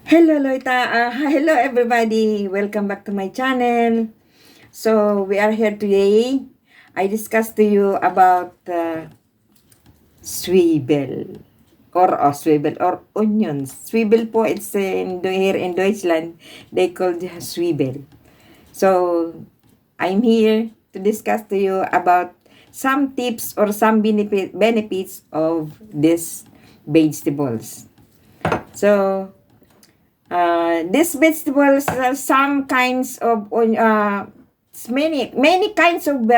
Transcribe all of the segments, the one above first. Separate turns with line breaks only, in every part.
Hello Loita, hello everybody. Welcome back to my channel. So we are here today. I discussed to you about swivel swivel or onions. Swivel po, it's here in Deutschland. They call it swivel. So I'm here to discuss to you about some tips or some benefits of these vegetables. So these vegetables are some kinds of many kinds of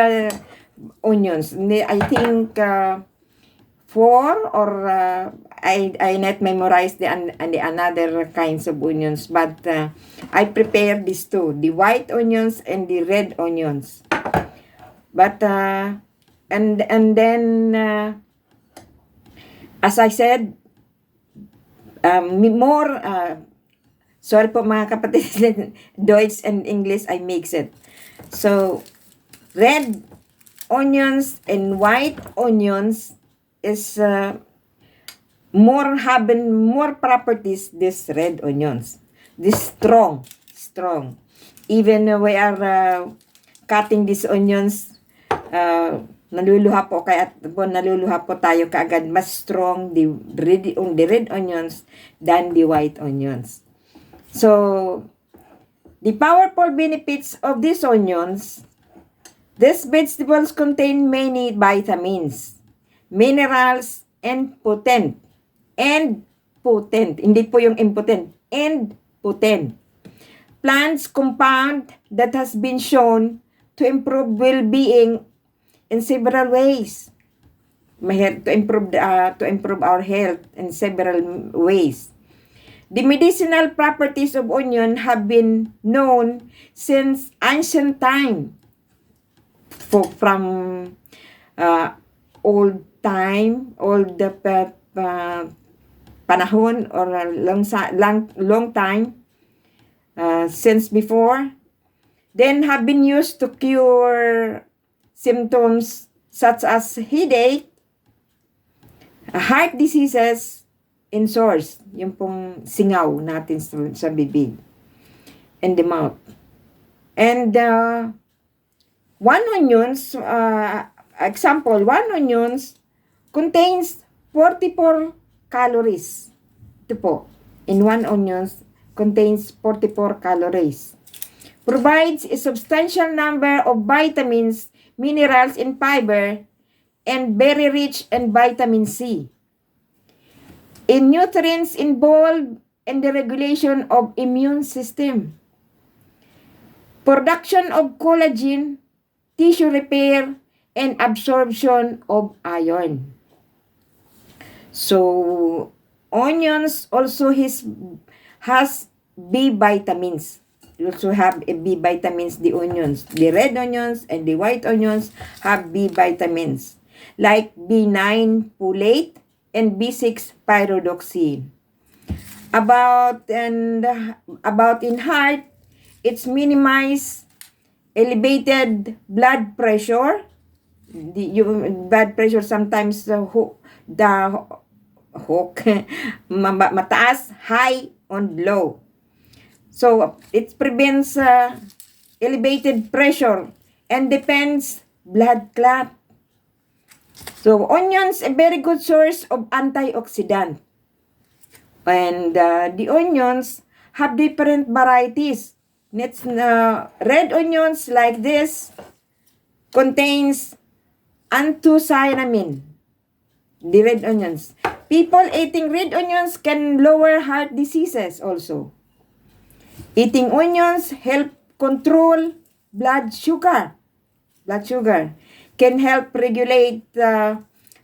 onions. I think four or I not memorize the another kinds of onions, but I prepare these two, the white onions and the red onions. But and then as I said, more sorry po mga kapatid, Deutsch and English, I mix it. So, red onions and white onions is having more properties this red onions. This strong. Even we are cutting these onions, naluluha po tayo kaagad, mas strong the red onions than the white onions. So, the powerful benefits of these onions, these vegetables contain many vitamins, minerals, and potent. Hindi po yung impotent. And potent. Plants compound that has been shown to improve well-being in several ways. To improve our health in several ways. The medicinal properties of onion have been known since ancient time. From old panahon or long time since before. Then have been used to cure symptoms such as headache, heart diseases, in source, yung pong singaw natin sa bibig and the mouth. And one onions contains 44 calories. Ito po, in one onions contains 44 calories. Provides a substantial number of vitamins, minerals, and fiber, and very rich in vitamin C. In nutrients involved in the regulation of immune system, production of collagen, tissue repair, and absorption of iron. So, onions also has B vitamins. You also have a B vitamins, the onions. The red onions and the white onions have B vitamins, like B9 folate, and B6 pyridoxine. About in heart, it's minimize elevated blood pressure. Blood pressure sometimes mataas, high, on low. So it prevents elevated pressure and depends blood clot. So, onions, a very good source of antioxidant. And the onions have different varieties. Red onions like this contains anthocyanin. The red onions. People eating red onions can lower heart diseases also. Eating onions help control blood sugar. Can help regulate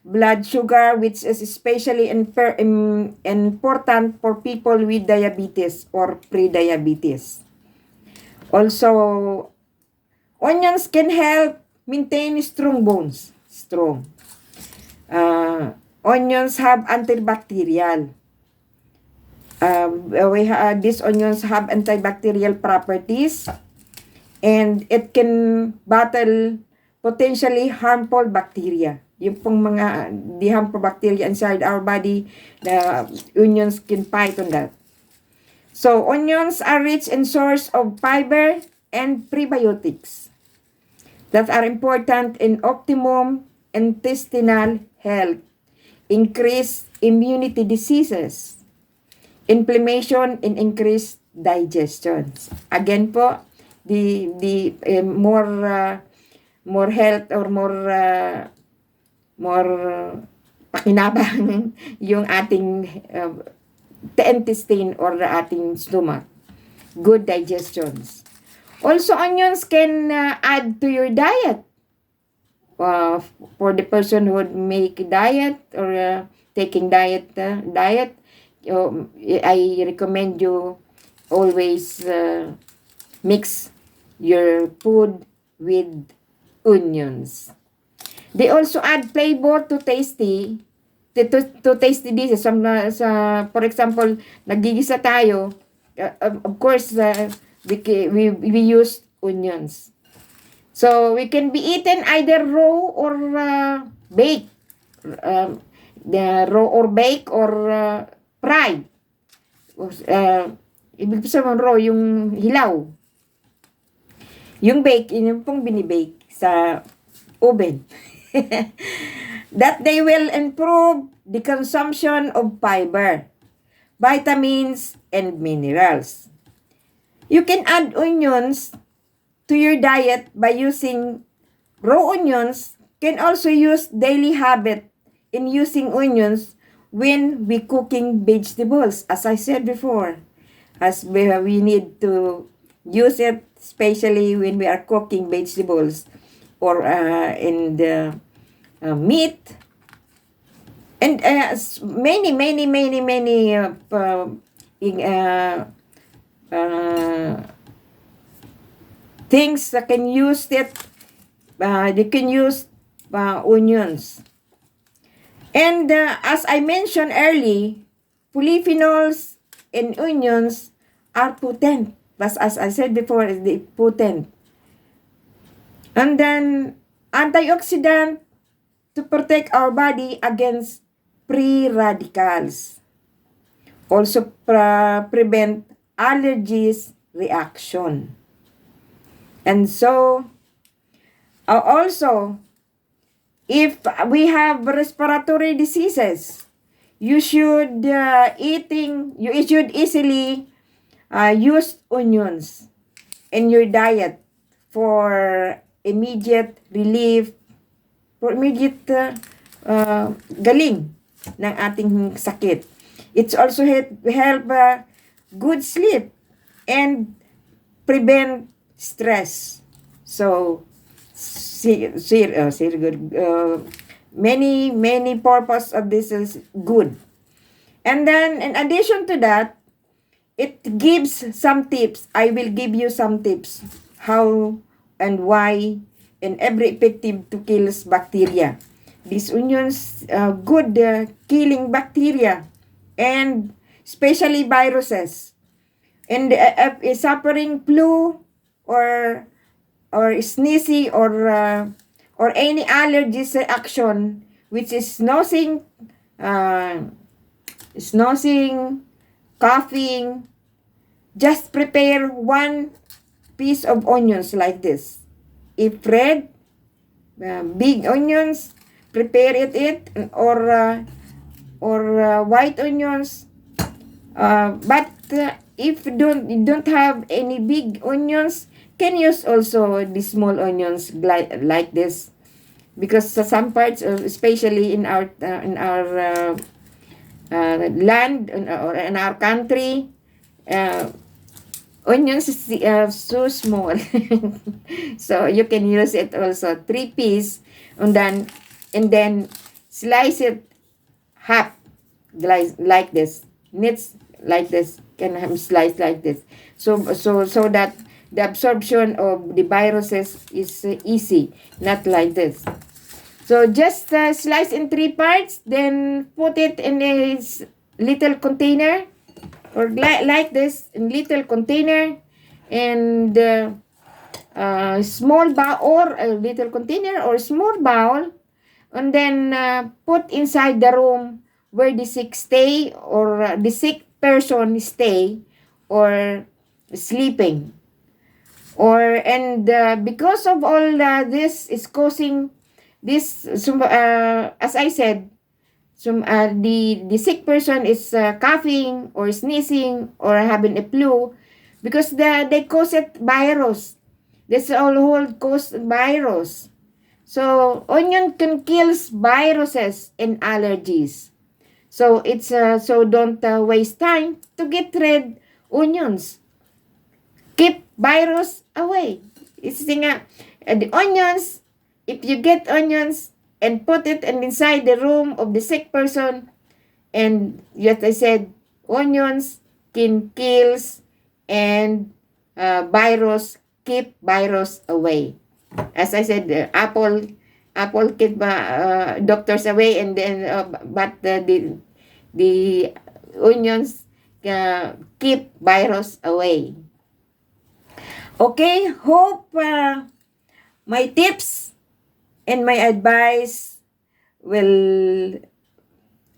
blood sugar, which is especially important for people with diabetes or pre-diabetes. Also, onions can help maintain strong bones. Onions have antibacterial. These onions have antibacterial properties, and it can battle potentially harmful bacteria. Yung pong mga the harmful bacteria inside our body, the onions can fight on that. So, onions are rich in source of fiber and prebiotics that are important in optimum intestinal health, increase immunity diseases, inflammation, and increased digestion. Again po, the more health or more pakinabang yung ating intestine or the ating stomach. Good digestions. Also, onions can add to your diet. For the person who would make diet or taking diet, I recommend you always mix your food with onions. They also add flavor to tasty dishes. For example, nagigisa tayo, of course, we use onions. So, we can be eaten either raw or baked. Raw or baked or fried. Ibig sabihin raw, yung hilaw. Yung bake, yun pong binibake sa oven. That they will improve the consumption of fiber, vitamins, and minerals. You can add onions to your diet by using raw onions. Can also use daily habit in using onions when we cooking vegetables. As I said before, as we need to use it, especially when we are cooking vegetables or in the meat, and many things that can use it. They can use onions. And as I mentioned earlier, polyphenols in onions are potent. As I said before, they potent. And then antioxidant to protect our body against free radicals. Also prevent allergies reaction. And so, also, if we have respiratory diseases, you should easily use onions in your diet for immediate relief, for immediate galing ng ating sakit. It's also help good sleep and prevent stress. So, good. Many purpose of this is good. And then, in addition to that, it gives some tips. I will give you some tips how and why and every effective to kill bacteria. These onions good killing bacteria and especially viruses. And suffering flu or sneezy or any allergies reaction, which is sneezing, coughing, just prepare one piece of onions like this. If red, big onions, prepare it or white onions. But if you don't have any big onions, can use also the small onions like this, because some parts, especially in our land or in our country, onions is so small. So you can use it also 3 piece and then slice it half like this. Knits like this, can have slice like this. So that the absorption of the viruses is easy, not like this. So just slice in 3 parts, then put it in a little container or like this, in little container, and small bowl or a little container or small bowl, and then put inside the room where the sick stay or the sick person stay, or sleeping. Because of all this is causing this, as I said, the sick person is coughing or sneezing or having a flu because they cause it virus. This all whole cause virus. So onion can kills viruses and allergies. So it's so don't waste time to get rid onions. Keep virus away. It's the onions. If you get onions and put it inside the room of the sick person, and yet I said onions can kills and virus, keep virus away. As I said, apple keep doctors away, and then but the onions keep virus away. Okay, hope my tips and my advice will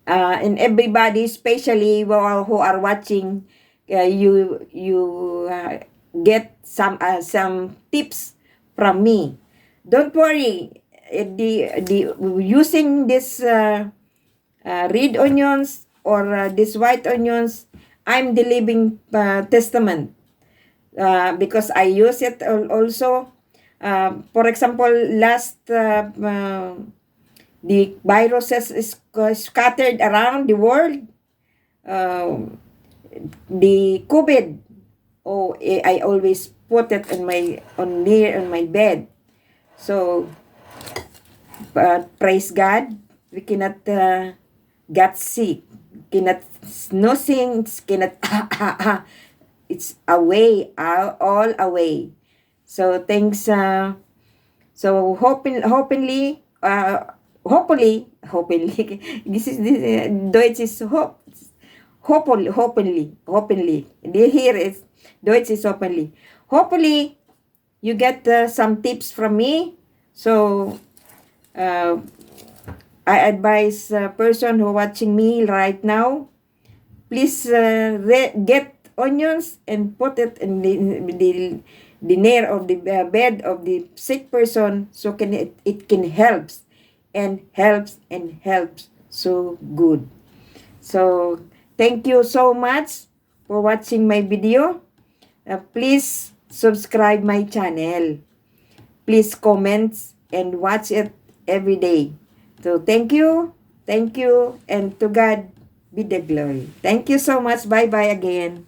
and everybody, especially who are watching, you get some tips from me. Don't worry, the using this red onions or this white onions, I'm the living testament. Because I use it also. For example, last the viruses is scattered around the world. The COVID, I always put it on my bed. So, praise God, we cannot get sick, cannot snoozing, cannot it's away, all away. So thanks. So hopefully, this Deutsch is hopefully. Here is Deutsch is hopefully. Hopefully, you get some tips from me. So I advise person who watching me right now, please get onions and put it in the near of the bed of the sick person, so it can helps so good. So thank you so much for watching my video. Please subscribe my channel. Please comment and watch it every day. So thank you, and to God be the glory. Thank you so much. Bye bye again.